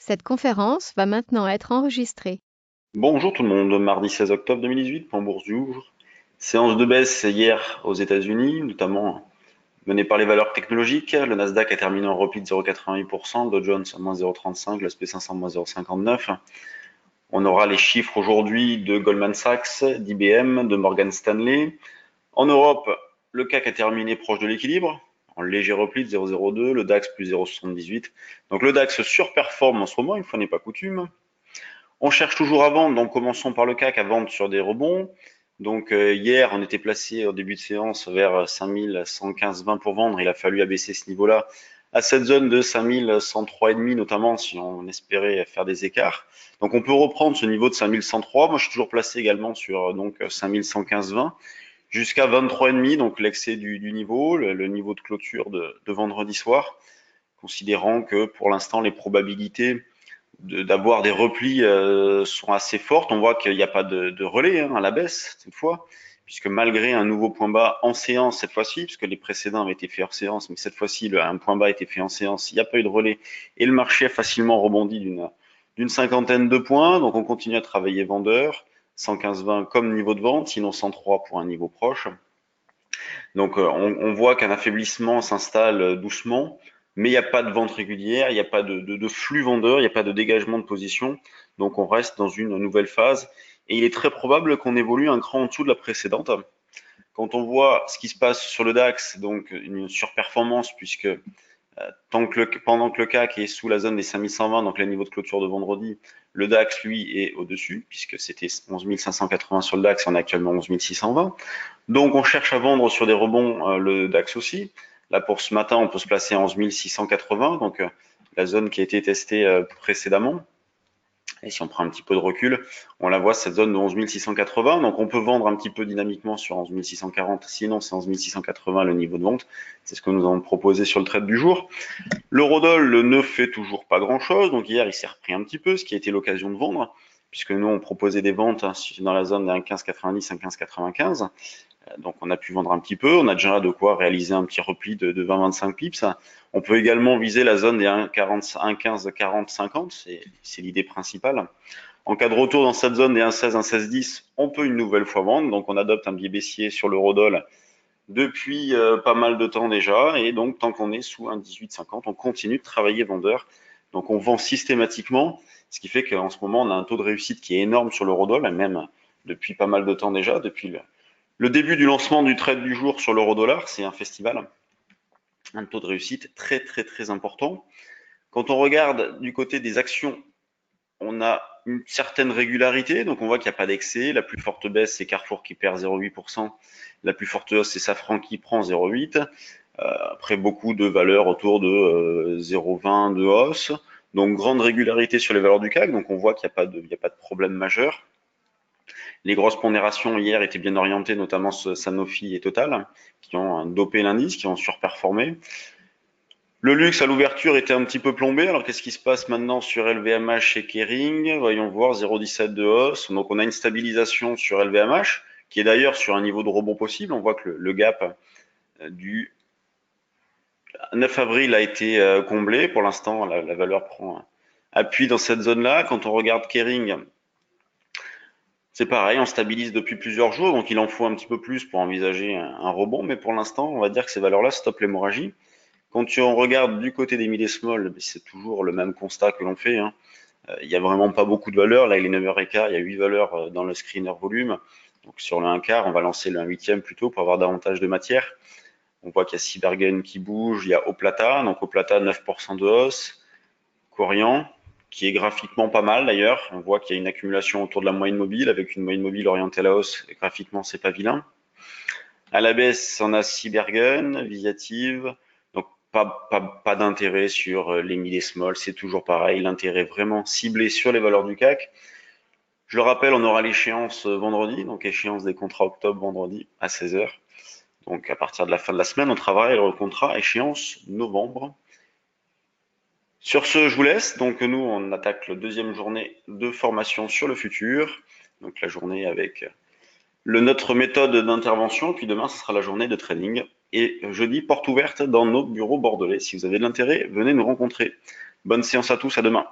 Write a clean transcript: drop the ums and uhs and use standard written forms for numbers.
Cette conférence va maintenant être enregistrée. Bonjour tout le monde, mardi 16 octobre 2018, en bourse du jour. Séance de baisse hier aux États-Unis, notamment menée par les valeurs technologiques. Le Nasdaq a terminé en repli de 0,88%, Dow Jones à moins 0,35%, le SP500 moins 0,59%. On aura les chiffres aujourd'hui de Goldman Sachs, d'IBM, de Morgan Stanley. En Europe, le CAC a terminé proche de l'équilibre, en léger repli de 0,02, le DAX plus 0,78. Donc le DAX surperforme en ce moment, une fois n'est pas coutume. On cherche toujours à vendre, donc commençons par le CAC à vendre sur des rebonds. Donc hier, on était placé au début de séance vers 5115,20 pour vendre. Il a fallu abaisser ce niveau-là à cette zone de 5103,5 notamment si on espérait faire des écarts. Donc on peut reprendre ce niveau de 5103. Moi, je suis toujours placé également sur donc 5115,20 jusqu'à 23,5, donc l'excès du niveau, le niveau de clôture de vendredi soir, considérant que pour l'instant les probabilités d'avoir des replis sont assez fortes. On voit qu'il n'y a pas de relais à la baisse cette fois, puisque malgré un nouveau point bas en séance cette fois-ci, puisque les précédents avaient été faits hors séance, mais cette fois-ci un point bas a été fait en séance, il n'y a pas eu de relais et le marché a facilement rebondi d'une cinquantaine de points. Donc on continue à travailler vendeur, 115,20 comme niveau de vente, sinon 103 pour un niveau proche. Donc on voit qu'un affaiblissement s'installe doucement, mais il n'y a pas de vente régulière, il n'y a pas de flux vendeur, il n'y a pas de dégagement de position. Donc on reste dans une nouvelle phase et il est très probable qu'on évolue un cran en dessous de la précédente. Quand on voit ce qui se passe sur le DAX, donc une surperformance puisque pendant que le CAC est sous la zone des 5120, donc les niveaux de clôture de vendredi, le DAX, lui, est au-dessus, puisque c'était 11 580 sur le DAX, et on est actuellement 11 620. Donc on cherche à vendre sur des rebonds le DAX aussi. Là, pour ce matin, on peut se placer à 11 680, donc la zone qui a été testée précédemment. Et si on prend un petit peu de recul, on la voit, cette zone de 11 680. Donc on peut vendre un petit peu dynamiquement sur 11 640. Sinon, c'est 11 680 le niveau de vente. C'est ce que nous avons proposé sur le trade du jour. L'eurodoll ne fait toujours pas grand-chose. Donc hier, il s'est repris un petit peu, ce qui a été l'occasion de vendre, puisque nous, on proposait des ventes dans la zone d'un 15,90 à 15,95. Donc on a pu vendre un petit peu, on a déjà de quoi réaliser un petit repli de 20-25 pips. On peut également viser la zone des 1,15, 40, 50, c'est l'idée principale. En cas de retour dans cette zone des 1,16, 1,16,10, on peut une nouvelle fois vendre, donc on adopte un biais baissier sur l'eurodoll depuis pas mal de temps déjà, et donc tant qu'on est sous un 18,50, on continue de travailler vendeur. Donc on vend systématiquement, ce qui fait qu'en ce moment on a un taux de réussite qui est énorme sur l'eurodoll, même depuis pas mal de temps déjà, depuis le début du lancement du trade du jour sur l'euro-dollar. C'est un festival, un taux de réussite très très très important. Quand on regarde du côté des actions, on a une certaine régularité, donc on voit qu'il n'y a pas d'excès. La plus forte baisse, c'est Carrefour qui perd 0,8%. La plus forte hausse, c'est Safran qui prend 0,8%. Après, beaucoup de valeurs autour de 0,20 de hausse. Donc, grande régularité sur les valeurs du CAC. Donc, on voit qu'il n'y a pas de problème majeur. Les grosses pondérations hier étaient bien orientées, notamment Sanofi et Total, qui ont dopé l'indice, qui ont surperformé. Le luxe à l'ouverture était un petit peu plombé. Alors qu'est-ce qui se passe maintenant sur LVMH et Kering? Voyons voir, 0,17 de hausse. Donc on a une stabilisation sur LVMH, qui est d'ailleurs sur un niveau de rebond possible. On voit que le gap du 9 avril a été comblé. Pour l'instant, la valeur prend appui dans cette zone-là. Quand on regarde Kering, c'est pareil, on stabilise depuis plusieurs jours, donc il en faut un petit peu plus pour envisager un rebond, mais pour l'instant, on va dire que ces valeurs-là stoppent l'hémorragie. Quand on regarde du côté des mid et small, c'est toujours le même constat que l'on fait. Il n'y a vraiment pas beaucoup de valeurs. Là, il est 9h15, il y a 8 valeurs dans le screener volume. Donc sur le 1 quart, on va lancer le 1/8 plutôt pour avoir davantage de matière. On voit qu'il y a Cibergen qui bouge, il y a Oplata, donc Oplata 9% de hausse, Corian, qui est graphiquement pas mal d'ailleurs. On voit qu'il y a une accumulation autour de la moyenne mobile, avec une moyenne mobile orientée à la hausse. Et graphiquement, c'est pas vilain. À la baisse, on a Cibergen, Viative. Donc, pas d'intérêt sur les mid et small. C'est toujours pareil. L'intérêt vraiment ciblé sur les valeurs du CAC. Je le rappelle, on aura l'échéance vendredi, donc échéance des contrats octobre vendredi à 16h. Donc, à partir de la fin de la semaine, on travaille le contrat échéance novembre. Sur ce, je vous laisse. Donc nous, on attaque la deuxième journée de formation sur le futur. Donc la journée avec notre méthode d'intervention. Puis demain, ce sera la journée de training. Et jeudi, porte ouverte dans nos bureaux bordelais. Si vous avez de l'intérêt, venez nous rencontrer. Bonne séance à tous, à demain.